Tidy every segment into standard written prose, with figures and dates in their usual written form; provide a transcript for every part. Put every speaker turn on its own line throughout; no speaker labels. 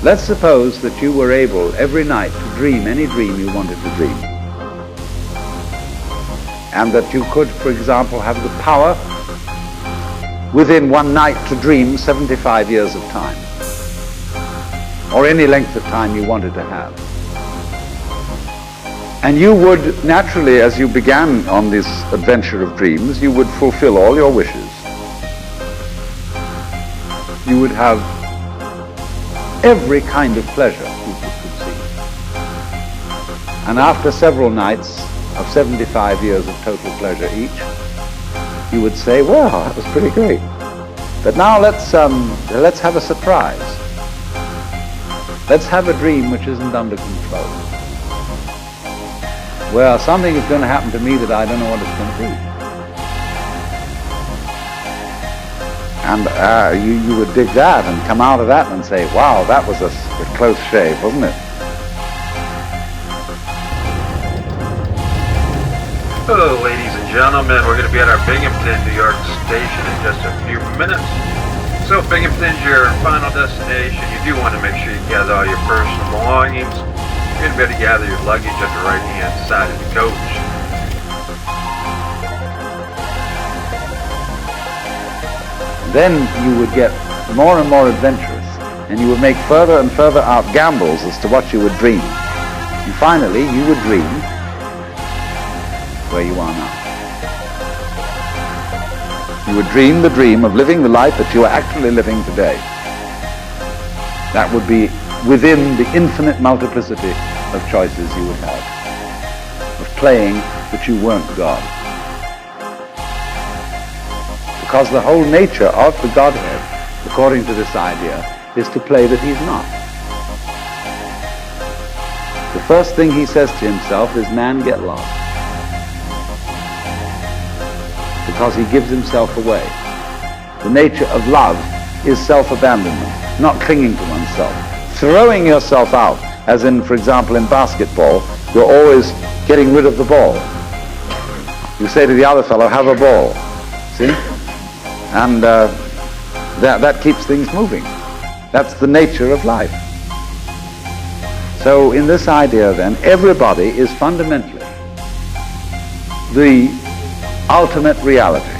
Let's suppose that you were able every night to dream any dream you wanted to dream. And that you could, for example, have the power within one night to dream 75 years of time, or any length of time you wanted to have. And you would naturally, as you began on this adventure of dreams, you would fulfill all your wishes. You would have every kind of pleasure you could conceive. And after several nights of 75 years of total pleasure each, you would say, well, that was pretty great. But now let's have a surprise. Let's have a dream which isn't under control. Well, something is going to happen to me that I don't know what it's going to be. And you would dig that and come out of that and say, wow, that was a close shave, wasn't it?
Hello, ladies and gentlemen. We're going to be at our Binghamton, New York station in just a few minutes. So Binghamton's your final destination. You do want to make sure you gather all your personal belongings. You're going to be able to gather your luggage on the right-hand side of the coach.
Then you would get more and more adventurous, and you would make further and further out gambles as to what you would dream. And finally, you would dream where you are now. You would dream the dream of living the life that you are actually living today. That would be within the infinite multiplicity of choices you would have, of playing that you weren't God. Because the whole nature of the Godhead, according to this idea, is to play that he's not. The first thing he says to himself is, man, get lost. Because he gives himself away. The nature of love is self-abandonment, not clinging to oneself. Throwing yourself out, as in, for example, in basketball, you're always getting rid of the ball. You say to the other fellow, have a ball. See? And that keeps things moving. That's the nature of life. So in this idea then, everybody is fundamentally the ultimate reality.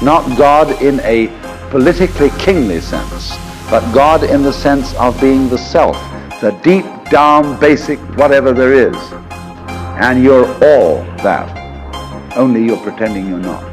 Not God in a politically kingly sense, but God in the sense of being the self, the deep down basic whatever there is. And you're all that, only you're pretending you're not.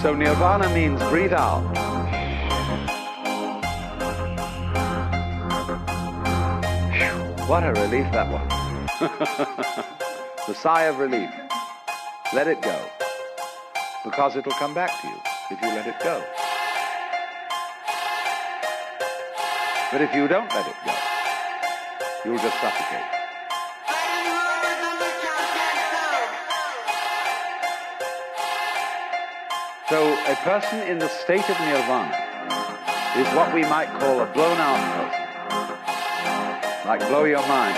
So nirvana means breathe out. What a relief that was. The sigh of relief. Let it go. Because it'll come back to you if you let it go. But if you don't let it go, you'll just suffocate. So a person in the state of nirvana is what we might call a blown out person. Like blow your mind.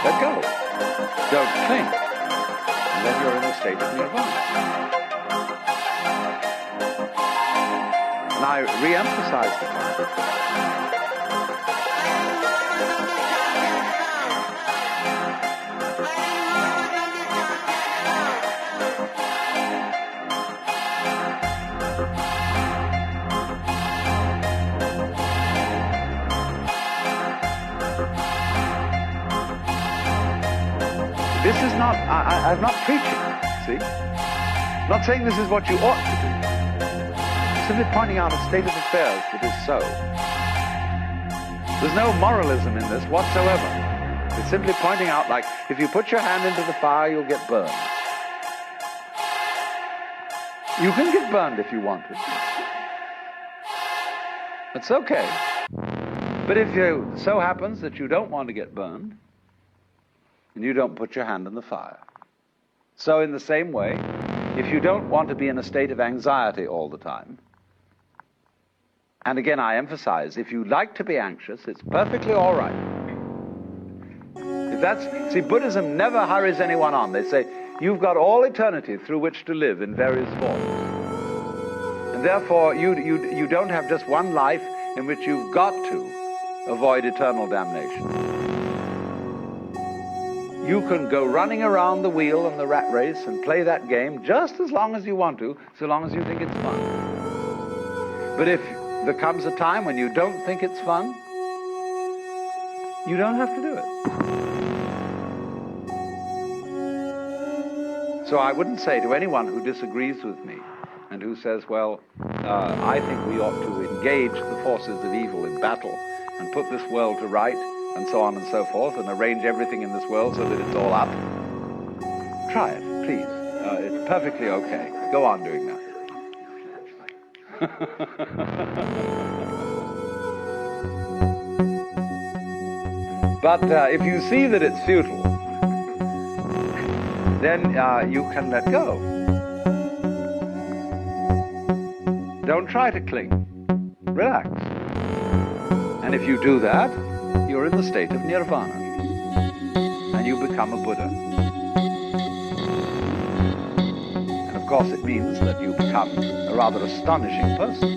Let go. Don't think. And then you're in the state of nirvana. And I re-emphasize the point. This is not, I'm not preaching, see? I'm not saying this is what you ought to do. I'm simply pointing out a state of affairs that is so. There's no moralism in this whatsoever. It's simply pointing out, like, if you put your hand into the fire, you'll get burned. You can get burned if you want to. It's okay. But if it so happens that you don't want to get burned, and you don't put your hand in the fire. So in the same way, if you don't want to be in a state of anxiety all the time, and again I emphasize, if you like to be anxious, it's perfectly all right. If that's, see, Buddhism never hurries anyone on. They say, you've got all eternity through which to live in various forms. And therefore, you don't have just one life in which you've got to avoid eternal damnation. You can go running around the wheel and the rat race and play that game just as long as you want to, so long as you think it's fun. But if there comes a time when you don't think it's fun, you don't have to do it. So I wouldn't say to anyone who disagrees with me and who says, well, I think we ought to engage the forces of evil in battle and put this world to right, and so on and so forth, and arrange everything in this world so that it's all up. Try it, please. It's perfectly okay. Go on doing that. But if you see that it's futile, then you can let go. Don't try to cling. Relax. And if you do that, you're in the state of nirvana, and you become a Buddha. And of course it means that you become a rather astonishing person.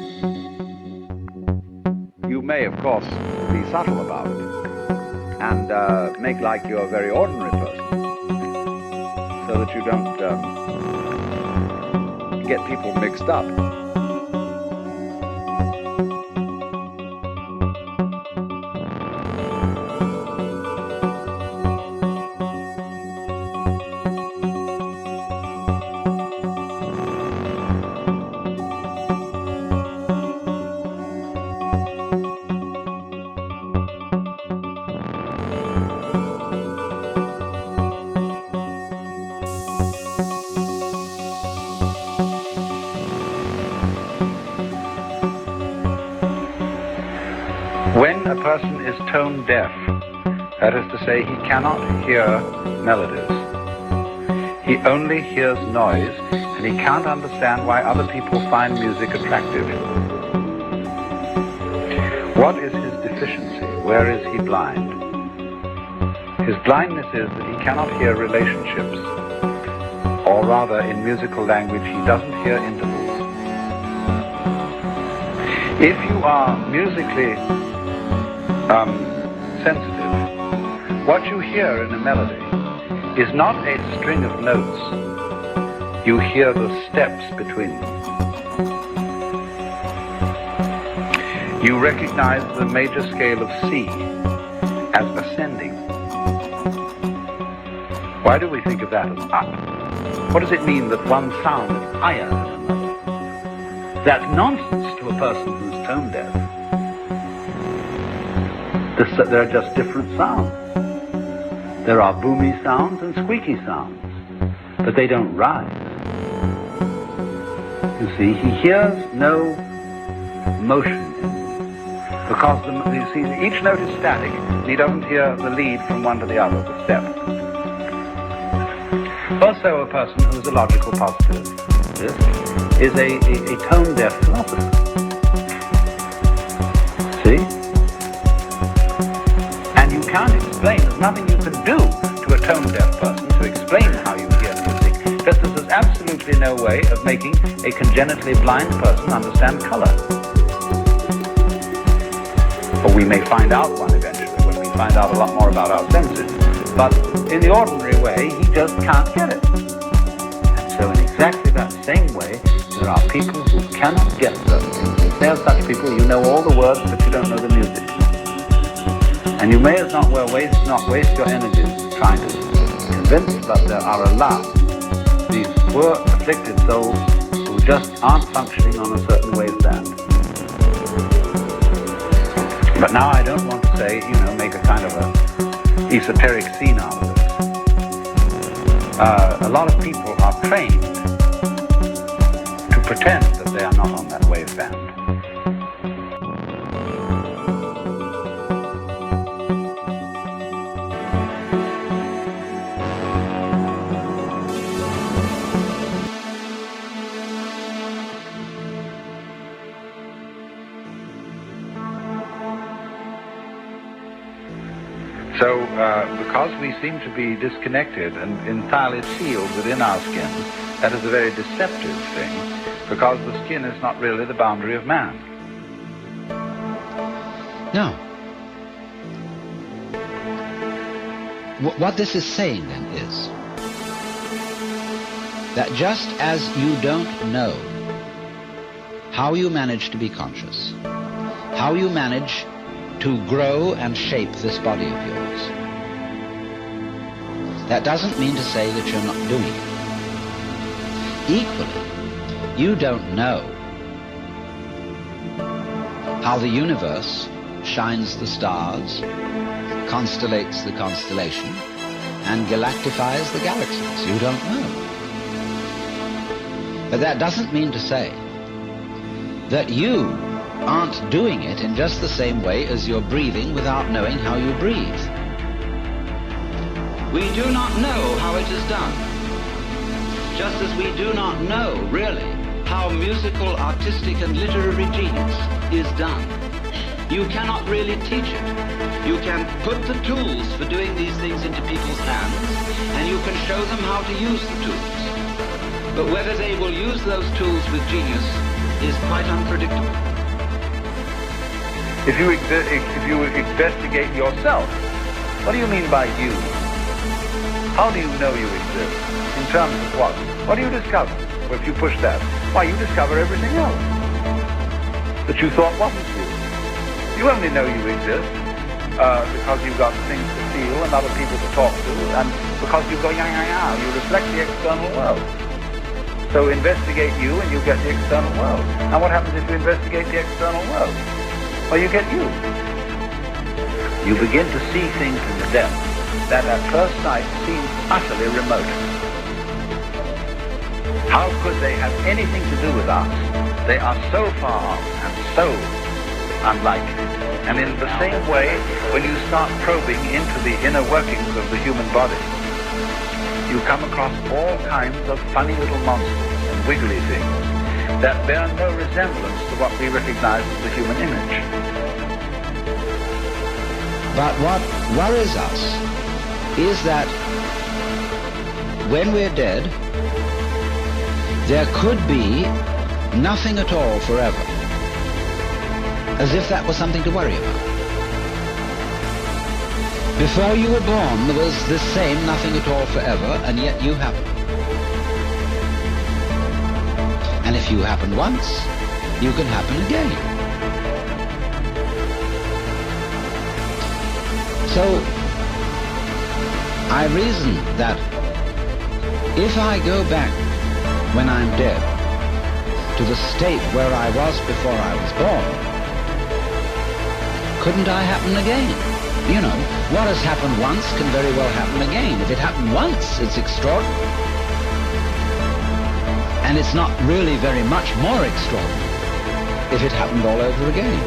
You may, of course, be subtle about it, and make like you're a very ordinary person, so that you don't get people mixed up. When a person is tone deaf, that is to say, he cannot hear melodies. He only hears noise, and he can't understand why other people find music attractive. What is his deficiency? Where is he blind? His blindness is that he cannot hear relationships, or rather, in musical language, he doesn't hear intervals. If you are musically sensitive, what you hear in a melody is not a string of notes. You hear the steps between them. You recognize the major scale of C as ascending. Why do we think of that as up? What does it mean that one sound is higher than another? That's nonsense to a person who's tone deaf. There are just different sounds. There are boomy sounds and squeaky sounds, but they don't rise. You see, he hears no motion in them, because you see, each note is static, and he doesn't hear the lead from one to the other, the step. Also, a person who is a logical positivist is a tone-deaf philosopher. See? Can't explain, there's nothing you can do to a tone-deaf person to explain how you hear music, just as there's absolutely no way of making a congenitally blind person understand color. Or we may find out one eventually, when we find out a lot more about our senses. But in the ordinary way, he just can't get it. And so in exactly that same way, there are people who cannot get certain things. If there are such people, you know all the words, but you don't know the music. And you may as not waste your energies trying to convinced, but there are allowed these poor, afflicted souls who just aren't functioning on a certain waveband. But now I don't want to say, make a kind of a esoteric scene out of it. A lot of people are trained to pretend that they are not on that waveband. So, because we seem to be disconnected and entirely sealed within our skin, that is a very deceptive thing, because the skin is not really the boundary of man.
No. What this is saying then is that just as you don't know how you manage to be conscious, how you manage to grow and shape this body of yours, that doesn't mean to say that you're not doing it. Equally, you don't know how the universe shines the stars, constellates the constellation, and galactifies the galaxies. You don't know. But that doesn't mean to say that you aren't doing it in just the same way as you're breathing without knowing how you breathe. We do not know how it is done, just as we do not know, really, how musical, artistic, and literary genius is done. You cannot really teach it. You can put the tools for doing these things into people's hands, and you can show them how to use the tools. But whether they will use those tools with genius is quite unpredictable.
If you investigate yourself, what do you mean by you? How do you know you exist? In terms of what? What do you discover? Well, if you push that, why, you discover everything else that you thought wasn't you. You only know you exist because you've got things to feel and other people to talk to, and because you go, you reflect the external world. So investigate you and you get the external world. And what happens if you investigate the external world? Well, you get you. You begin to see things in the depth that at first sight seem utterly remote. How could they have anything to do with us? They are so far off and so unlike. And in the same way, when you start probing into the inner workings of the human body, you come across all kinds of funny little monsters and wiggly things that bear no resemblance to what we recognize as the human image.
But what worries us is that when we're dead, there could be nothing at all forever, as if that was something to worry about. Before you were born, there was this same nothing at all forever, and yet you happened. And if you happen once, you can happen again. So, I reason that if I go back when I'm dead to the state where I was before I was born, couldn't I happen again? You know, what has happened once can very well happen again. If it happened once, it's extraordinary. And it's not really very much more extraordinary if it happened all over again.